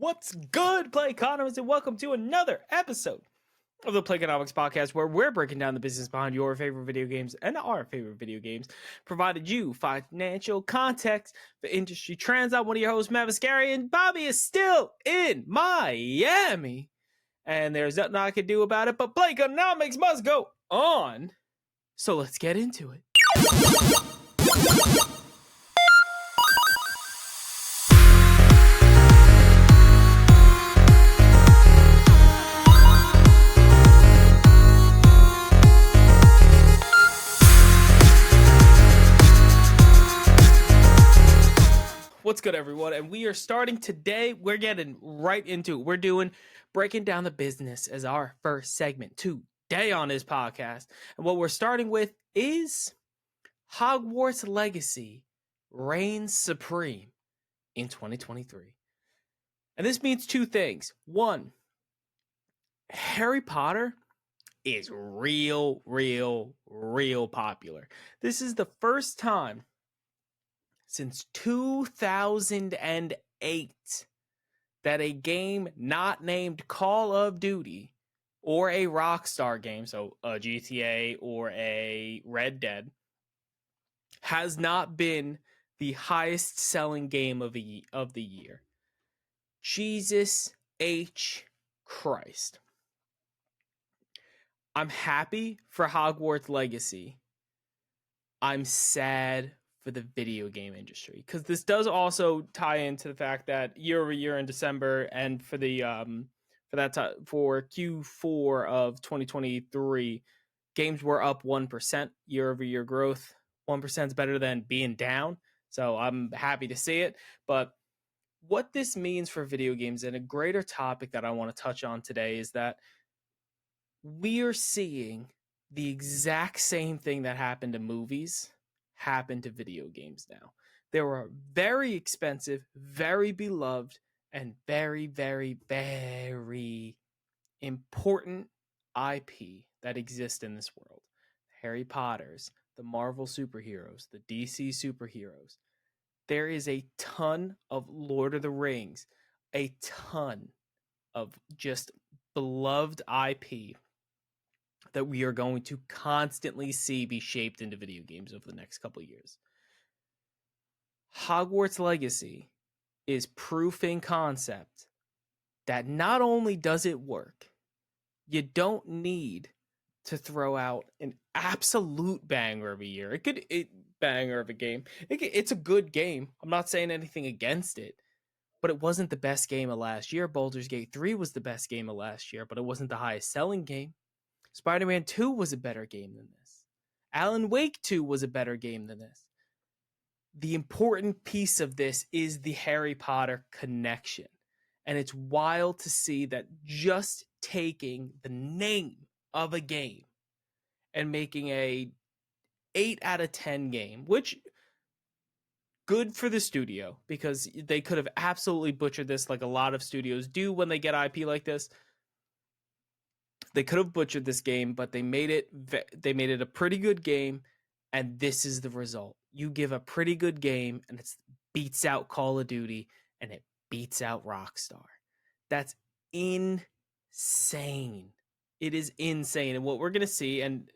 What's good, Playconomics, and welcome to another episode of the Playconomics podcast, where we're breaking down the business behind your favorite video games and our favorite video games, provided you financial context for industry trends. I'm one of your hosts, Matt Mascari, and Bobby is still in Miami, and there's nothing I can do about it, but Playconomics must go on. So let's get into it. What's good, everyone? And we are starting today. We're getting right into it. We're doing breaking down the business as our first segment today on this podcast. And what we're starting with is Hogwarts Legacy reigns supreme in 2023. And this means two things. One, Harry Potter is real popular. This is the first time since 2008 that a game not named Call of Duty or a Rockstar game, so a GTA or a Red Dead, has not been the highest selling game of the year. Jesus H. Christ. I'm happy for Hogwarts Legacy. I'm sad for the video game industry, because this does also tie into the fact that year over year in December, and for the for Q4 of 2023, games were up 1% year over year growth. 1% is better than being down, so I'm happy to see it. But what this means for video games, and a greater topic that I want to touch on today, is that we are seeing the exact same thing that happened to movies happen to video games now. There are very expensive, very beloved, and very important IP that exist in this world. Harry Potter's, the Marvel superheroes, the DC superheroes. There is a ton of Lord of the Rings, a ton of just beloved IP that we are going to constantly see be shaped into video games over the next couple of years. Hogwarts Legacy is proof in concept that not only does it work, you don't need to throw out an absolute banger of a year. Banger of a game. It's a good game. I'm not saying anything against it, but it wasn't the best game of last year. Baldur's Gate 3 was the best game of last year, but it wasn't the highest selling game. Spider-Man 2 was a better game than this. Alan Wake 2 was a better game than this. The important piece of this is the Harry Potter connection. And it's wild to see that just taking the name of a game and making a 8 out of 10 game, which good for the studio, because they could have absolutely butchered this like a lot of studios do when they get IP like this. They could have butchered this game, but they made it a pretty good game, and this is the result. You give a pretty good game, and it beats out Call of Duty, and it beats out Rockstar. That's insane. It is insane. And what we're going to see, and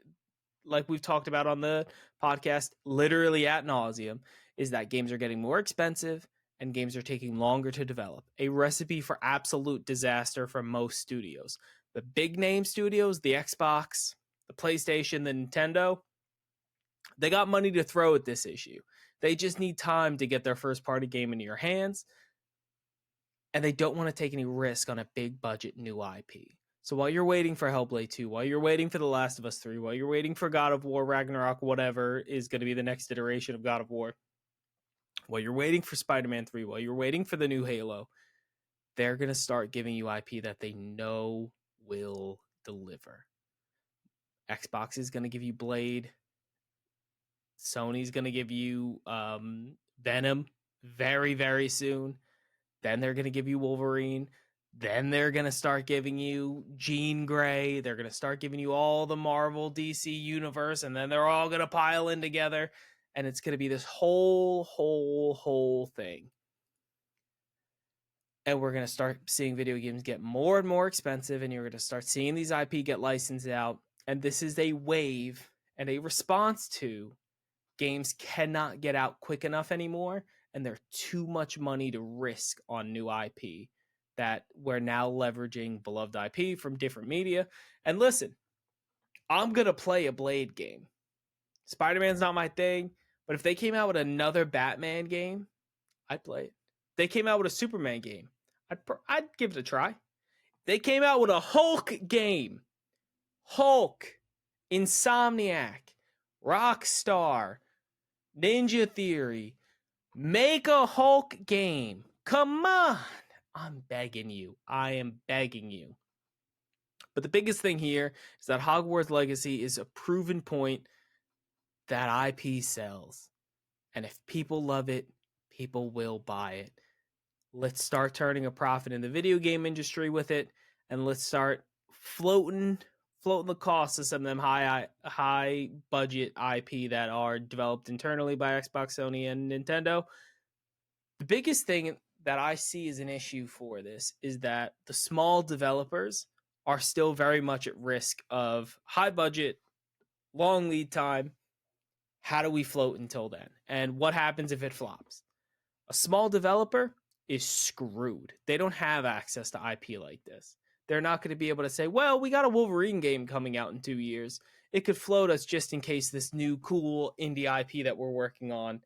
like we've talked about on the podcast literally ad nauseum, is that games are getting more expensive and games are taking longer to develop. A recipe for absolute disaster for most studios. The big name studios, the Xbox, the PlayStation, the Nintendo, they got money to throw at this issue. They just need time to get their first party game into your hands, and they don't want to take any risk on a big budget new IP. So while you're waiting for Hellblade 2, while you're waiting for The Last of Us 3, while you're waiting for God of War, Ragnarok, whatever is going to be the next iteration of God of War, while you're waiting for Spider-Man 3, while you're waiting for the new Halo, they're going to start giving you IP that they know will deliver. Xbox is going to give you Blade. Sony's going to give you Venom very soon. Then they're going to give you Wolverine. Then they're going to start giving you Jean Grey. They're going to start giving you all the Marvel DC universe, and then they're all going to pile in together, and it's going to be this whole thing. And we're going to start seeing video games get more and more expensive, and you're going to start seeing these IP get licensed out. And this is a wave and a response to games cannot get out quick enough anymore, and there's too much money to risk on new IP that we're now leveraging beloved IP from different media. And listen, I'm going to play a Blade game. Spider-Man's not my thing, but if they came out with another Batman game, I'd play it. They came out with a Superman game, I'd give it a try. They came out with a Hulk game. Hulk, Insomniac, Rockstar, Ninja Theory, make a Hulk game. Come on. I'm begging you. I am begging you. But the biggest thing here is that Hogwarts Legacy is a proven point that IP sells. And if people love it, people will buy it. Let's start turning a profit in the video game industry with it, and let's start floating the costs of some of them high budget IP that are developed internally by Xbox, Sony, and Nintendo. The biggest thing that I see as an issue for this is that the small developers are still very much at risk of high budget, long lead time. How do we float until then? And what happens if it flops? A small developer is screwed. They don't have access to IP like this. They're not going to be able to say, well, we got a Wolverine game coming out in 2 years. It could float us just in case this new cool indie IP that we're working on,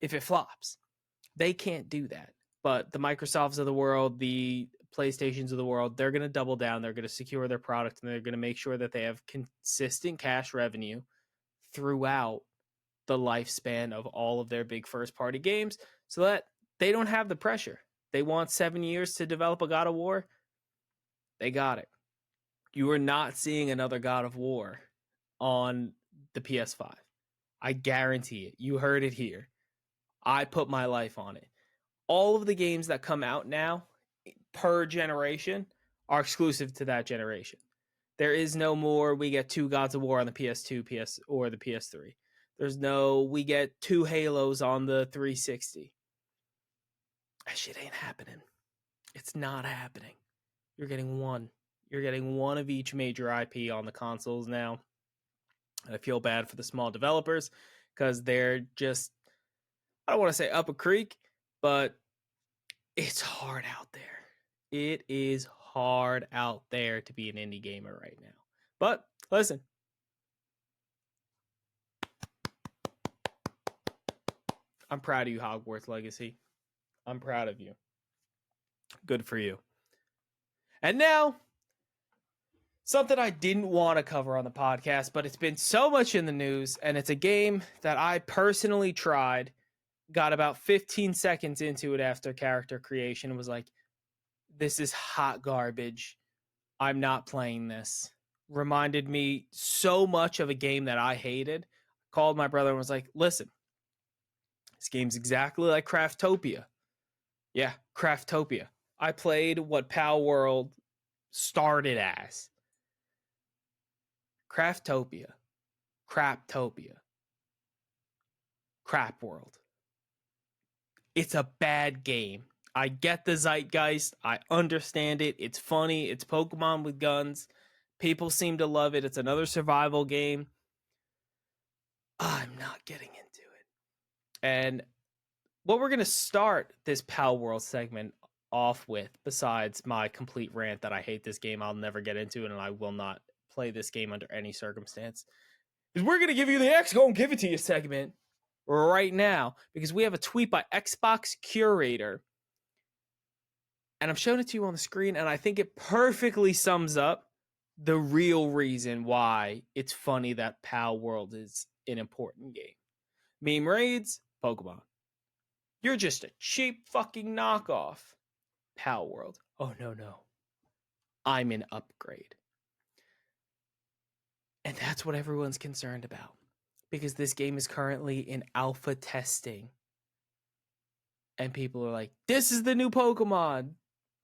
if it flops. They can't do that. But the Microsofts of the world, the PlayStations of the world, they're going to double down. They're going to secure their product, and they're going to make sure that they have consistent cash revenue throughout the lifespan of all of their big first-party games so that they don't have the pressure. They want 7 years to develop a God of War. They got it. You are not seeing another God of War on the PS5. I guarantee it. You heard it here. I put my life on it. All of the games that come out now per generation are exclusive to that generation. There is no more we get 2 Gods of War on the PS2, or the PS3. There's no we get 2 Halos on the 360. That shit ain't happening. It's not happening. You're getting one. You're getting one of each major IP on the consoles now. And I feel bad for the small developers because they're just, I don't want to say up a creek, but it's hard out there. It is hard out there to be an indie gamer right now. But listen, I'm proud of you, Hogwarts Legacy. I'm proud of you. Good for you. And now, something I didn't want to cover on the podcast, but it's been so much in the news, and it's a game that I personally tried, got about 15 seconds into it after character creation, and was like, this is hot garbage. I'm not playing this. Reminded me so much of a game that I hated. Called my brother and was like, listen, this game's exactly like Craftopia. Yeah, Craftopia. I played what Palworld started as. Craftopia. Craptopia. Crap World. It's a bad game. I get the zeitgeist. I understand it. It's funny. It's Pokemon with guns. People seem to love it. It's another survival game. I'm not getting into it. And what we're going to start this Palworld segment off with, besides my complete rant that I hate this game, I'll never get into it, and I will not play this game under any circumstance, is we're going to give you the X Gon' Give It To You segment right now, because we have a tweet by Xbox Curator, and I'm showing it to you on the screen, and I think it perfectly sums up the real reason why it's funny that Palworld is an important game. Meme raids, Pokemon. You're just a cheap fucking knockoff. Palworld. Oh, no. I'm an upgrade. And that's what everyone's concerned about, because this game is currently in alpha testing. And people are like, this is the new Pokemon.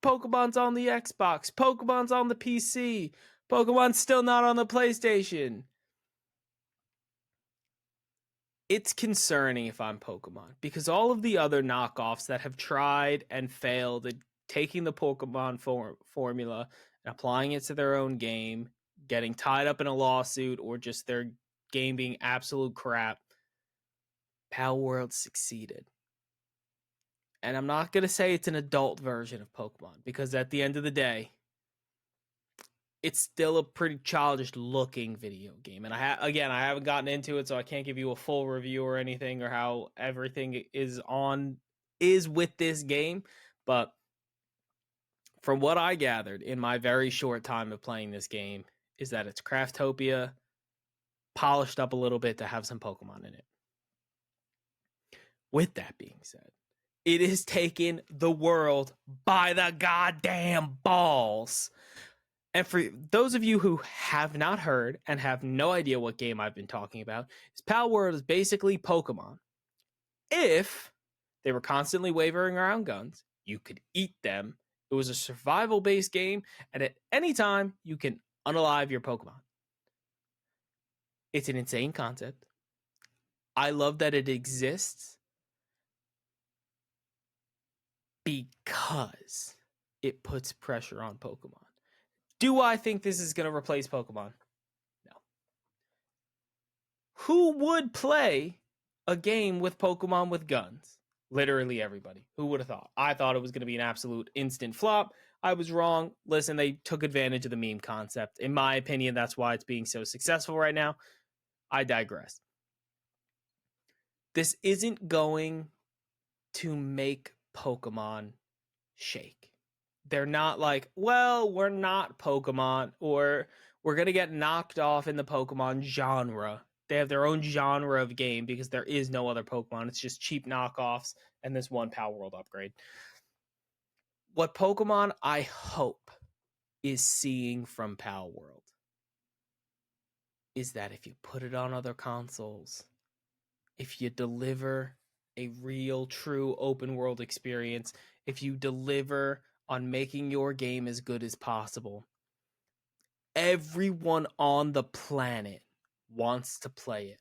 Pokemon's on the Xbox. Pokemon's on the PC. Pokemon's still not on the PlayStation. it's concerning if I'm Pokemon, because all of the other knockoffs that have tried and failed at taking the Pokemon formula and applying it to their own game, getting tied up in a lawsuit, or just their game being absolute crap, Palworld succeeded. And I'm not going to say it's an adult version of Pokemon, because at the end of the day, it's still a pretty childish looking video game. And I haven't gotten into it, so I can't give you a full review or anything, or how everything is with this game. But from what I gathered in my very short time of playing this game, is that it's Craftopia polished up a little bit to have some Pokemon in it. With that being said, it is taking the world by the goddamn balls. And for those of you who have not heard and have no idea what game I've been talking about, Palworld is basically Pokemon. If they were constantly wavering around guns, you could eat them. It was a survival-based game, and at any time, you can unalive your Pokemon. It's an insane concept. I love that it exists because it puts pressure on Pokemon. Do I think this is going to replace Pokemon? No. Who would play a game with Pokemon with guns? Literally everybody. Who would have thought? I thought it was going to be an absolute instant flop. I was wrong. Listen, they took advantage of the meme concept. In my opinion, that's why it's being so successful right now. I digress. This isn't going to make Pokemon shake. They're not like, well, we're not Pokemon, or we're going to get knocked off in the Pokemon genre. They have their own genre of game because there is no other Pokemon. It's just cheap knockoffs and this one Palworld upgrade. What Pokemon I hope is seeing from Palworld is that if you put it on other consoles, if you deliver a real, true open world experience, if you deliver on making your game as good as possible, everyone on the planet wants to play it.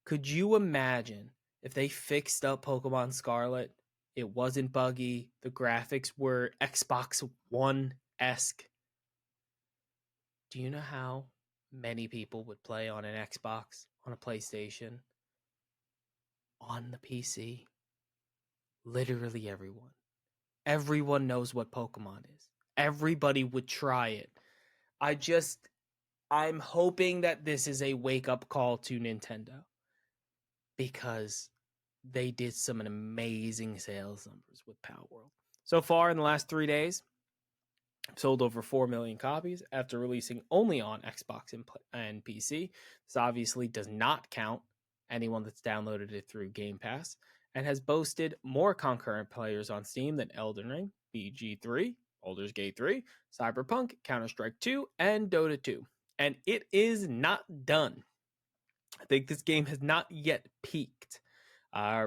Could you imagine if they fixed up Pokemon Scarlet? It wasn't buggy. The graphics were Xbox One-esque. Do you know how many people would play on an Xbox, on a PlayStation, on the PC? Literally everyone. Everyone knows what Pokemon is. Everybody would try it. I'm hoping that this is a wake-up call to Nintendo, because they did some amazing sales numbers with Palworld. So far in the last 3 days, sold over 4 million copies after releasing only on Xbox and PC. This obviously does not count anyone that's downloaded it through Game Pass, and has boasted more concurrent players on Steam than Elden Ring, BG3, Baldur's Gate 3, Cyberpunk, Counter-Strike 2, and Dota 2. And it is not done. I think this game has not yet peaked.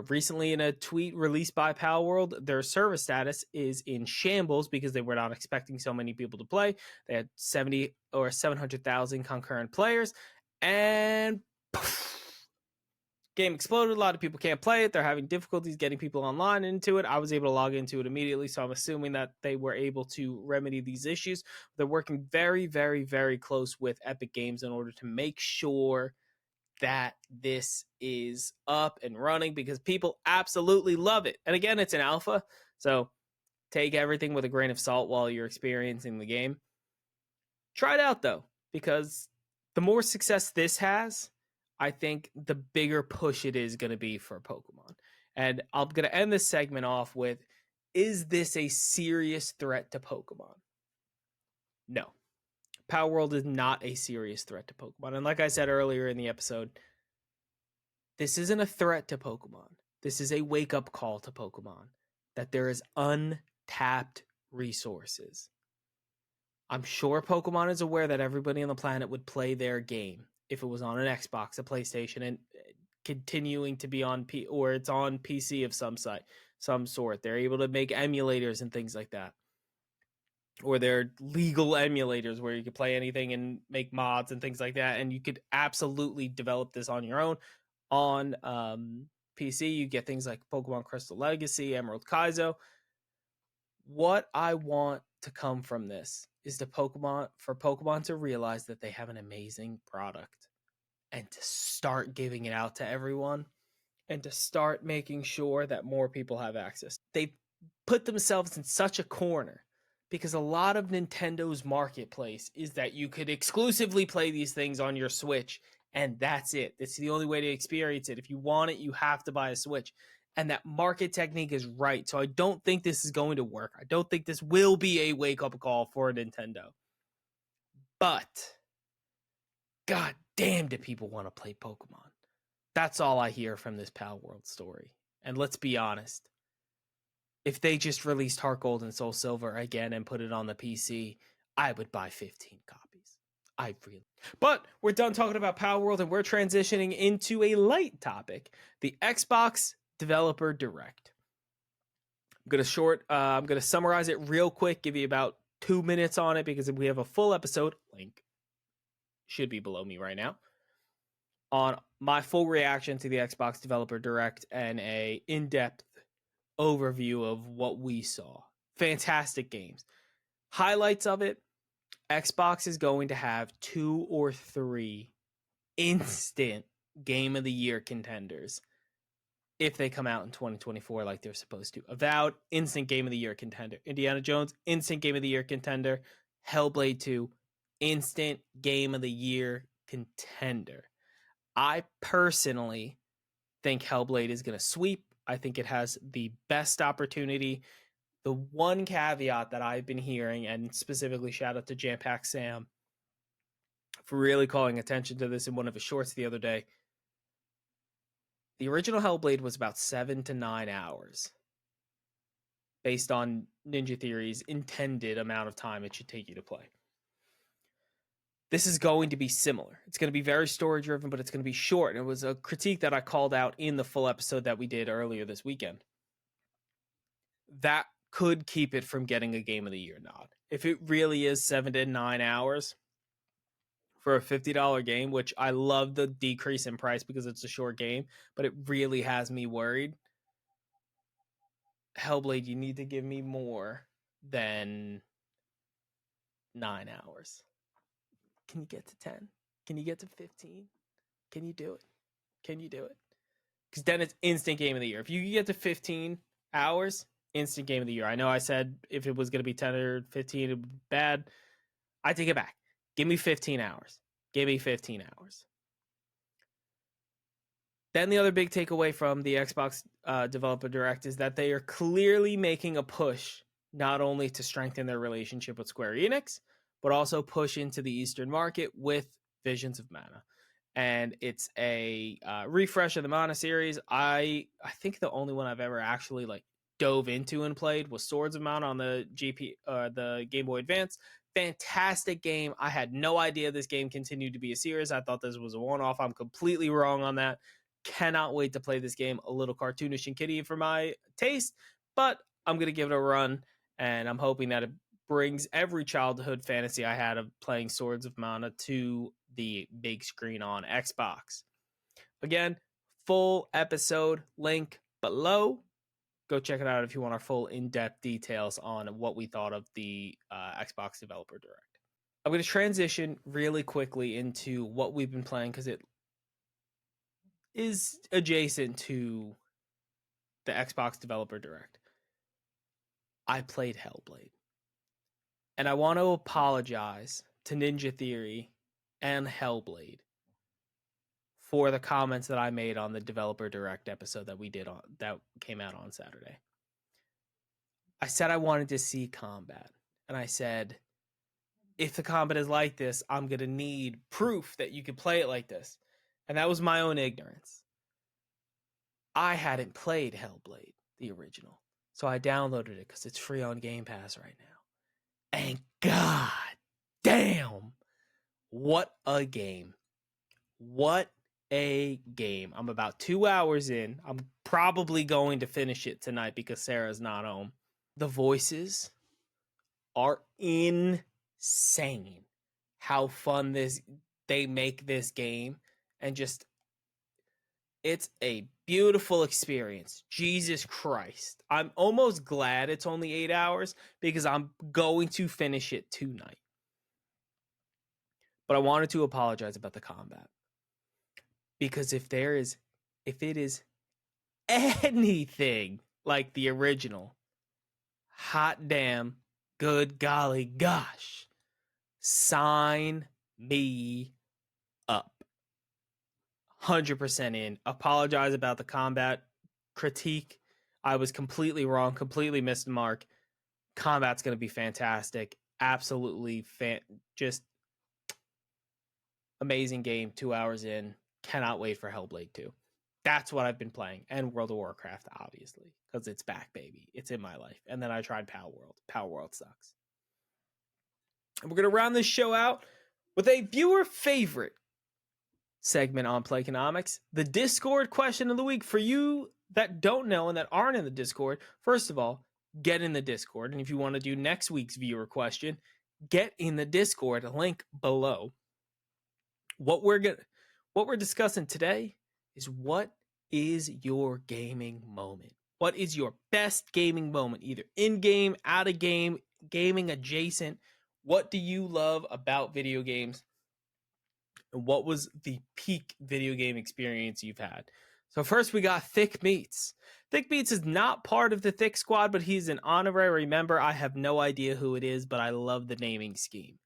Recently, in a tweet released by Palworld, their service status is in shambles because they were not expecting so many people to play. They had 70 or 700,000 concurrent players, and poof, game exploded. A lot of people can't play it. They're having difficulties getting people online into it. I was able to log into it immediately, so I'm assuming that they were able to remedy these issues. They're working very, very, very close with Epic Games in order to make sure that this is up and running, because people absolutely love it. And again, it's an alpha, so take everything with a grain of salt while you're experiencing the game. Try it out though, because the more success this has, I think the bigger push it is going to be for Pokemon. And I'm going to end this segment off with, is this a serious threat to Pokemon? No. Palworld is not a serious threat to Pokemon. And like I said earlier in the episode, this isn't a threat to Pokemon. This is a wake-up call to Pokemon that there is untapped resources. I'm sure Pokemon is aware that everybody on the planet would play their game if it was on an Xbox, a PlayStation, and continuing to be on or it's on PC of some sort. They're able to make emulators and things like that. Or they're legal emulators where you could play anything and make mods and things like that, and you could absolutely develop this on your own. on PC. You get things like Pokemon Crystal Legacy, Emerald Kaizo. What I want to come from this is for Pokemon to realize that they have an amazing product and to start giving it out to everyone and to start making sure that more people have access. They put themselves in such a corner because a lot of Nintendo's marketplace is that you could exclusively play these things on your Switch and that's it. It's the only way to experience it. If you want it, you have to buy a Switch. And that market technique is right. So I don't think this is going to work. I don't think this will be a wake-up call for Nintendo. But god damn, do people want to play Pokemon? That's all I hear from this Palworld story. And let's be honest, if they just released Heart Gold and Soul Silver again and put it on the PC, I would buy 15 copies. But we're done talking about Palworld and we're transitioning into a light topic, the Xbox Developer Direct. I'm gonna summarize it real quick, give you about 2 minutes on it because we have a full episode, link should be below me right now, on my full reaction to the Xbox Developer Direct and a in-depth overview of what we saw. Fantastic games. Highlights of it, Xbox is going to have 2 or 3 instant Game of the Year contenders if they come out in 2024 like they're supposed to. Avowed instant Game of the Year contender. Indiana Jones, instant Game of the Year contender. Hellblade 2, instant Game of the Year contender. I personally think Hellblade is going to sweep. I think it has the best opportunity. The one caveat that I've been hearing, and specifically shout out to Jam Pack Sam for really calling attention to this in one of his shorts the other day. The original Hellblade was about 7 to 9 hours based on Ninja Theory's intended amount of time it should take you to play. This is going to be similar. It's going to be very story driven, but it's going to be short. And it was a critique that I called out in the full episode that we did earlier this weekend. That could keep it from getting a Game of the Year nod. If it really is 7 to 9 hours for a $50 game, which I love the decrease in price because it's a short game, but it really has me worried. Hellblade, you need to give me more than 9 hours. Can you get to 10? Can you get to 15? Can you do it? Can you do it? Because then it's instant Game of the Year. If you get to 15 hours, instant Game of the Year. I know I said if it was going to be 10 or 15, it would be bad. I take it back. Give me 15 hours. Give me 15 hours. Then the other big takeaway from the Xbox Developer Direct is that they are clearly making a push not only to strengthen their relationship with Square Enix, but also push into the Eastern market with Visions of Mana. And it's a refresh of the Mana series. I think the only one I've ever actually dove into and played was Swords of Mana on the the Game Boy Advance. Fantastic game. I had no idea this game continued to be a series. I thought this was a one-off. I'm completely wrong on that. Cannot wait to play this game. A little cartoonish and kiddie for my taste, but I'm going to give it a run, and I'm hoping that it brings every childhood fantasy I had of playing Swords of Mana to the big screen on Xbox. Again, full episode link below. Go check it out if you want our full in-depth details on what we thought of the Xbox Developer Direct. I'm going to transition really quickly into what we've been playing because it is adjacent to the Xbox Developer Direct. I played Hellblade. And I want to apologize to Ninja Theory and Hellblade for the comments that I made on the Developer Direct episode that came out on Saturday. I said I wanted to see combat. And I said, if the combat is like this, I'm going to need proof that you can play it like this. And that was my own ignorance. I hadn't played Hellblade, the original. So I downloaded it because it's free on Game Pass right now. And god damn, what a game. What a game. I'm about 2 hours in. I'm probably going to finish it tonight because Sarah's not home. The voices are insane. How fun they make this game, and just It's a beautiful experience. Jesus Christ. I'm almost glad it's only 8 hours because I'm going to finish it tonight. But I wanted to apologize about the combat. Because if it is anything like the original, hot damn, good golly gosh, sign me up. 100% in. Apologize about the combat critique. I was completely wrong, completely missed the mark. Combat's going to be fantastic. Absolutely just amazing game. 2 hours in. Cannot wait for Hellblade 2. That's what I've been playing. And World of Warcraft, obviously, because it's back, baby. It's in my life. And then I tried Palworld. Palworld sucks. And we're going to round this show out with a viewer favorite segment on Playconomics, the Discord question of the week. For you that don't know and that aren't in the Discord, first of all, get in the Discord. And if you want to do next week's viewer question, get in the Discord, link below. What we're discussing today is what is your gaming moment? What is your best gaming moment? Either in-game, out of game, gaming adjacent. What do you love about video games? And what was the peak video game experience you've had? So first we got Thick Meats. Thick Meats is not part of the Thick Squad, but he's an honorary member. I have no idea who it is, but I love the naming scheme.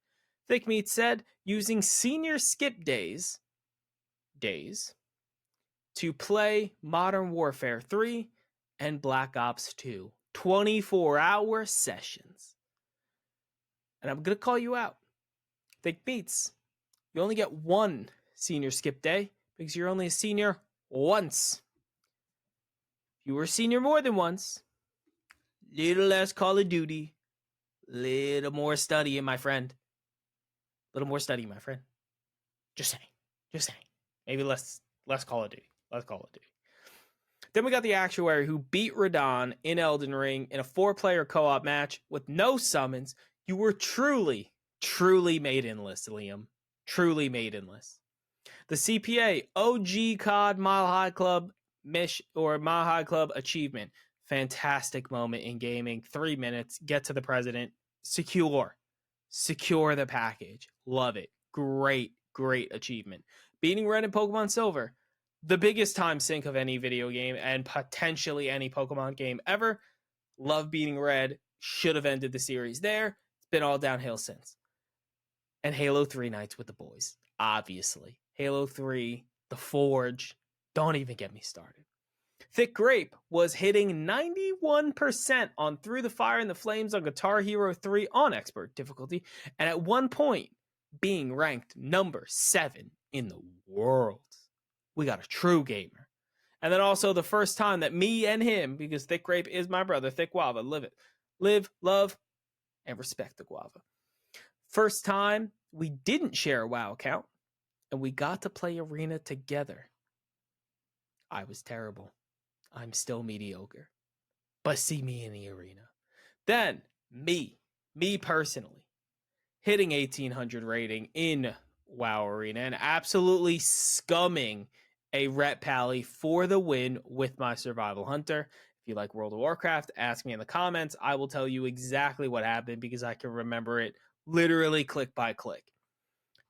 Thick Meats said, using senior skip days to play Modern Warfare 3 and Black Ops 2. 24-hour sessions. And I'm going to call you out. Thick Meats, you only get one senior skip day because you're only a senior once. If you were a senior more than once, little less Call of Duty, little more studying, my friend. Little more studying, my friend. Just saying. Maybe less Call of Duty. Less Call of Duty. Then we got the actuary who beat Radon in Elden Ring in a 4-player co-op match with no summons. You were truly maidenless, Liam. Truly maidenless. The CPA OG COD Mile High Club Mile High Club achievement. Fantastic moment in gaming. 3 minutes. Get to the president. Secure the package. Love it. Great achievement. Beating Red in Pokemon Silver. The biggest time sink of any video game and potentially any Pokemon game ever. Love beating Red. Should have ended the series there. It's been all downhill since. And Halo 3 nights with the boys. Obviously. Halo 3, The Forge. Don't even get me started. Thick Grape was hitting 91% on Through the Fire and the Flames on Guitar Hero 3 on expert difficulty. And at one point, being ranked number 7 in the world. We got a true gamer. And then also the first time that me and him, because Thick Grape is my brother, Thick Guava, live, love, and respect the Guava. First time we didn't share a WoW account, and we got to play Arena together. I was terrible. I'm still mediocre. But see me in the Arena. Then, me personally, hitting 1800 rating in WoW Arena and absolutely scumming a Ret Pally for the win with my Survival Hunter. If you like World of Warcraft, ask me in the comments. I will tell you exactly what happened because I can remember it literally click by click.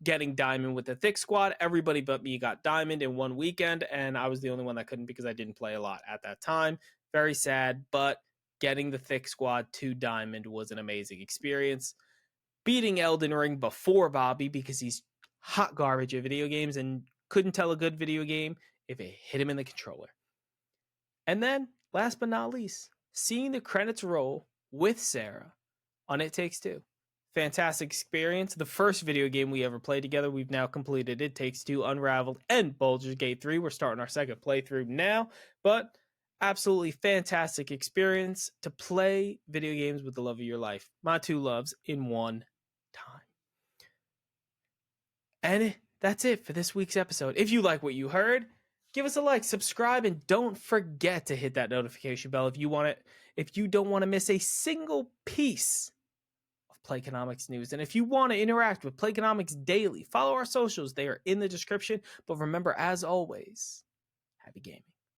Getting Diamond with the Thick Squad. Everybody but me got Diamond in one weekend, and I was the only one that couldn't because I didn't play a lot at that time. Very sad, but getting the Thick Squad to Diamond was an amazing experience. Beating Elden Ring before Bobby because he's hot garbage at video games and couldn't tell a good video game if it hit him in the controller. And then, last but not least, seeing the credits roll with Sarah on It Takes Two. Fantastic experience. The first video game we ever played together. We've now completed It Takes Two, Unraveled, and Baldur's Gate 3. We're starting our second playthrough now, but absolutely fantastic experience to play video games with the love of your life. My two loves in one time. And that's it for this week's episode. If you like what you heard, give us a like, subscribe, and don't forget to hit that notification bell if you don't want to miss a single piece of Playconomics news. And if you want to interact with Playconomics daily, follow our socials. They are in the description. But remember, as always, Happy gaming.